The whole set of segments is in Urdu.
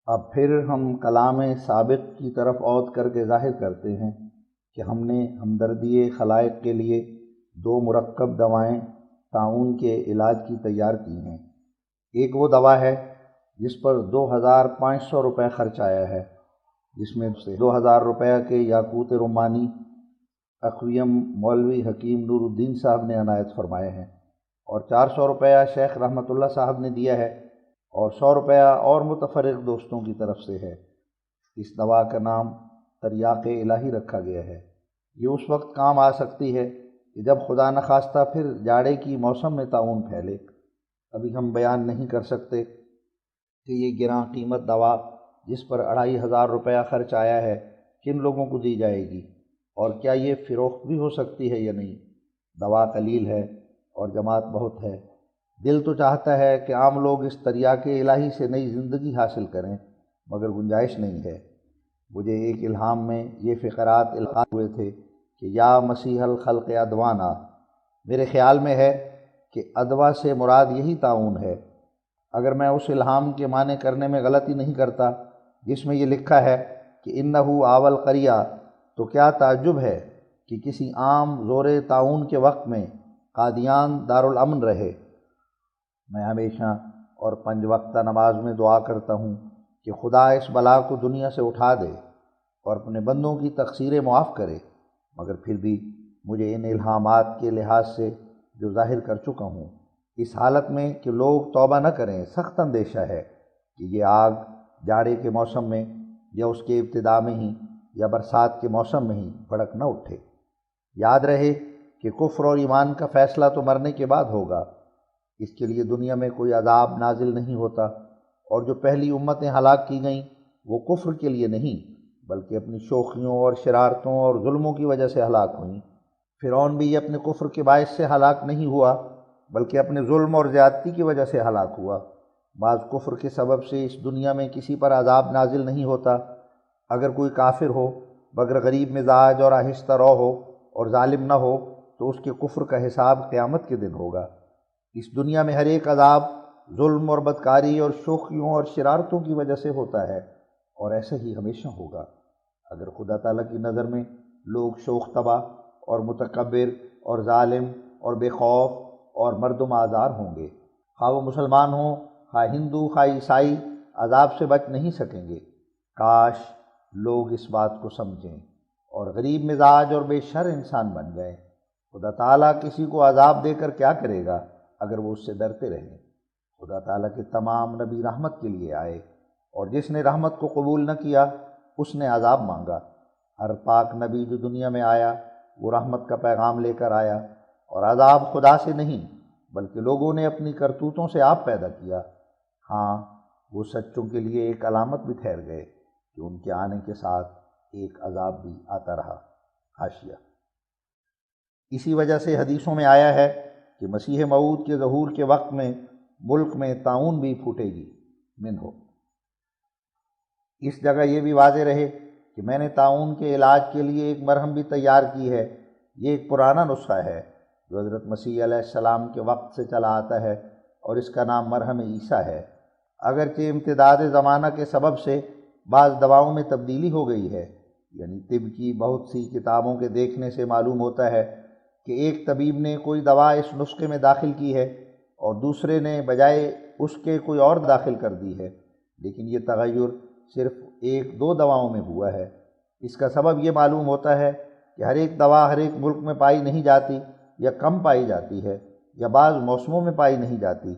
اب پھر ہم کلام سابق کی طرف عود کر کے ظاہر کرتے ہیں کہ ہم نے ہمدردی خلائق کے لیے 2 مرکب دوائیں طاعون کے علاج کی تیار کی ہیں۔ ایک وہ دوا ہے جس پر 2500 روپے خرچ آیا ہے، جس میں سے 2000 روپے کے یاقوت رمانی اقویم مولوی حکیم نور الدین صاحب نے عنایت فرمائے ہیں، اور 400 روپیہ شیخ رحمۃ اللہ صاحب نے دیا ہے، اور 100 روپیہ اور متفرق دوستوں کی طرف سے ہے۔ اس دوا کا نام تریاق الہی رکھا گیا ہے۔ یہ اس وقت کام آ سکتی ہے کہ جب خدا نخواستہ پھر جاڑے کی موسم میں طاعون پھیلے۔ ابھی ہم بیان نہیں کر سکتے کہ یہ گراں قیمت دوا جس پر 2500 روپیہ خرچ آیا ہے کن لوگوں کو دی جائے گی، اور کیا یہ فروخت بھی ہو سکتی ہے یا نہیں۔ دوا قلیل ہے اور جماعت بہت ہے۔ دل تو چاہتا ہے کہ عام لوگ اس تریاق الہی سے نئی زندگی حاصل کریں، مگر گنجائش نہیں ہے۔ مجھے ایک الہام میں یہ فقرات القاء ہوئے تھے کہ یا مسیح الخلق ادوانا۔ میرے خیال میں ہے کہ ادوا سے مراد یہی طاعون ہے، اگر میں اس الہام کے معنی کرنے میں غلطی نہیں کرتا جس میں یہ لکھا ہے کہ انہو آول قریہ، تو کیا تعجب ہے کہ کسی عام زور طاعون کے وقت میں قادیان دارالامن رہے۔ میں ہمیشہ اور 5 وقتہ نماز میں دعا کرتا ہوں کہ خدا اس بلا کو دنیا سے اٹھا دے اور اپنے بندوں کی تقصیریں معاف کرے، مگر پھر بھی مجھے ان الہامات کے لحاظ سے جو ظاہر کر چکا ہوں، اس حالت میں کہ لوگ توبہ نہ کریں، سخت اندیشہ ہے کہ یہ آگ جاڑے کے موسم میں یا اس کے ابتدا میں ہی یا برسات کے موسم میں ہی بھڑک نہ اٹھے۔ یاد رہے کہ کفر اور ایمان کا فیصلہ تو مرنے کے بعد ہوگا۔ اس کے لیے دنیا میں کوئی عذاب نازل نہیں ہوتا، اور جو پہلی امتیں ہلاک کی گئیں وہ کفر کے لیے نہیں بلکہ اپنی شوخیوں اور شرارتوں اور ظلموں کی وجہ سے ہلاک ہوئیں۔ فرعون بھی اپنے کفر کے باعث سے ہلاک نہیں ہوا بلکہ اپنے ظلم اور زیادتی کی وجہ سے ہلاک ہوا۔ بعض کفر کے سبب سے اس دنیا میں کسی پر عذاب نازل نہیں ہوتا۔ اگر کوئی کافر ہو مگر غریب مزاج اور آہستہ رو ہو اور ظالم نہ ہو تو اس کے کفر کا حساب قیامت کے دن ہوگا۔ اس دنیا میں ہر ایک عذاب ظلم اور بدکاری اور شوخیوں اور شرارتوں کی وجہ سے ہوتا ہے، اور ایسا ہی ہمیشہ ہوگا۔ اگر خدا تعالیٰ کی نظر میں لوگ شوخ طبع اور متکبر اور ظالم اور بے خوف اور مردم آزار ہوں گے، خواہ وہ مسلمان ہوں، خواہ ہندو، خواہ عیسائی، عذاب سے بچ نہیں سکیں گے۔ کاش لوگ اس بات کو سمجھیں اور غریب مزاج اور بے شر انسان بن جائیں۔ خدا تعالیٰ کسی کو عذاب دے کر کیا کرے گا اگر وہ اس سے ڈرتے رہیں۔ خدا تعالیٰ کے تمام نبی رحمت کے لیے آئے، اور جس نے رحمت کو قبول نہ کیا اس نے عذاب مانگا۔ ہر پاک نبی جو دنیا میں آیا وہ رحمت کا پیغام لے کر آیا، اور عذاب خدا سے نہیں بلکہ لوگوں نے اپنی کرتوتوں سے آپ پیدا کیا۔ ہاں، وہ سچوں کے لیے ایک علامت بھی ٹھہر گئے کہ ان کے آنے کے ساتھ ایک عذاب بھی آتا رہا۔ حاشیہ: اسی وجہ سے حدیثوں میں آیا ہے کہ مسیح موعود کے ظہور کے وقت میں ملک میں طاعون بھی پھوٹے گی منہ۔ اس جگہ یہ بھی واضح رہے کہ میں نے طاعون کے علاج کے لیے ایک مرہم بھی تیار کی ہے۔ یہ ایک پرانا نسخہ ہے جو حضرت مسیح علیہ السلام کے وقت سے چلا آتا ہے، اور اس کا نام مرہم عیسیٰ ہے۔ اگرچہ امتداد زمانہ کے سبب سے بعض دواؤں میں تبدیلی ہو گئی ہے، یعنی طب کی بہت سی کتابوں کے دیکھنے سے معلوم ہوتا ہے کہ ایک طبیب نے کوئی دوا اس نسخے میں داخل کی ہے اور دوسرے نے بجائے اس کے کوئی اور داخل کر دی ہے، لیکن یہ تغیر صرف 1-2 دواؤں میں ہوا ہے۔ اس کا سبب یہ معلوم ہوتا ہے کہ ہر ایک دوا ہر ایک ملک میں پائی نہیں جاتی، یا کم پائی جاتی ہے، یا بعض موسموں میں پائی نہیں جاتی۔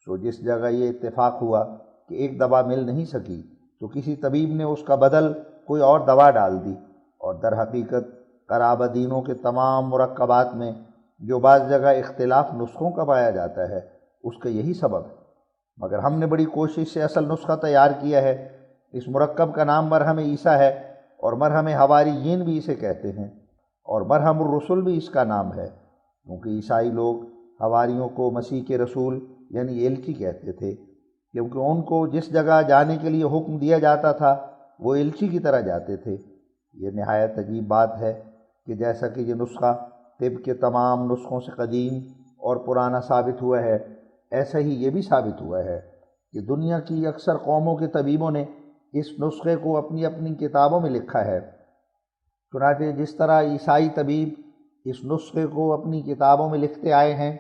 سو جس جگہ یہ اتفاق ہوا کہ ایک دوا مل نہیں سکی تو کسی طبیب نے اس کا بدل کوئی اور دوا ڈال دی، اور در حقیقت قرابدینوں کے تمام مرکبات میں جو بعض جگہ اختلاف نسخوں کا پایا جاتا ہے اس کا یہی سبب ہے۔ مگر ہم نے بڑی کوشش سے اصل نسخہ تیار کیا ہے۔ اس مرکب کا نام مرہم عیسیٰ ہے، اور مرہم حواریین بھی اسے کہتے ہیں، اور مرہم الرسل بھی اس کا نام ہے، کیونکہ عیسائی لوگ حواریوں کو مسیح کے رسول یعنی ایلچی کہتے تھے، کیونکہ ان کو جس جگہ جانے کے لیے حکم دیا جاتا تھا وہ ایلچی کی طرح جاتے تھے۔ یہ نہایت عجیب بات ہے کہ جیسا کہ یہ نسخہ طب کے تمام نسخوں سے قدیم اور پرانا ثابت ہوا ہے، ایسا ہی یہ بھی ثابت ہوا ہے کہ دنیا کی اکثر قوموں کے طبیبوں نے اس نسخے کو اپنی اپنی کتابوں میں لکھا ہے۔ چنانچہ جس طرح عیسائی طبیب اس نسخے کو اپنی کتابوں میں لکھتے آئے ہیں،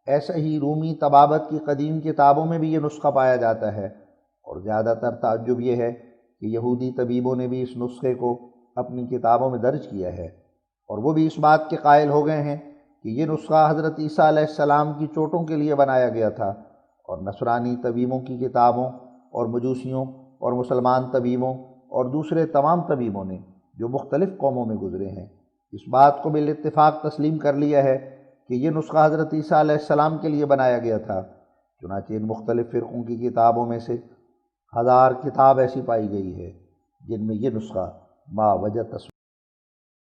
ایسے ہی رومی طبابت کی قدیم کتابوں میں بھی یہ نسخہ پایا جاتا ہے، اور زیادہ تر تعجب یہ ہے کہ یہودی طبیبوں نے بھی اس نسخے کو اپنی کتابوں میں درج کیا ہے، اور وہ بھی اس بات کے قائل ہو گئے ہیں کہ یہ نسخہ حضرت عیسیٰ علیہ السلام کی چوٹوں کے لیے بنایا گیا تھا، اور نصرانی طبیبوں کی کتابوں اور مجوسیوں اور مسلمان طبیبوں اور دوسرے تمام طبیبوں نے جو مختلف قوموں میں گزرے ہیں اس بات کو بالاتفاق تسلیم کر لیا ہے کہ یہ نسخہ حضرت عیسیٰ علیہ السلام کے لیے بنایا گیا تھا۔ چنانچہ ان مختلف فرقوں کی کتابوں میں سے 1000 کتاب ایسی پائی گئی ہے جن میں یہ نسخہ ما وجہ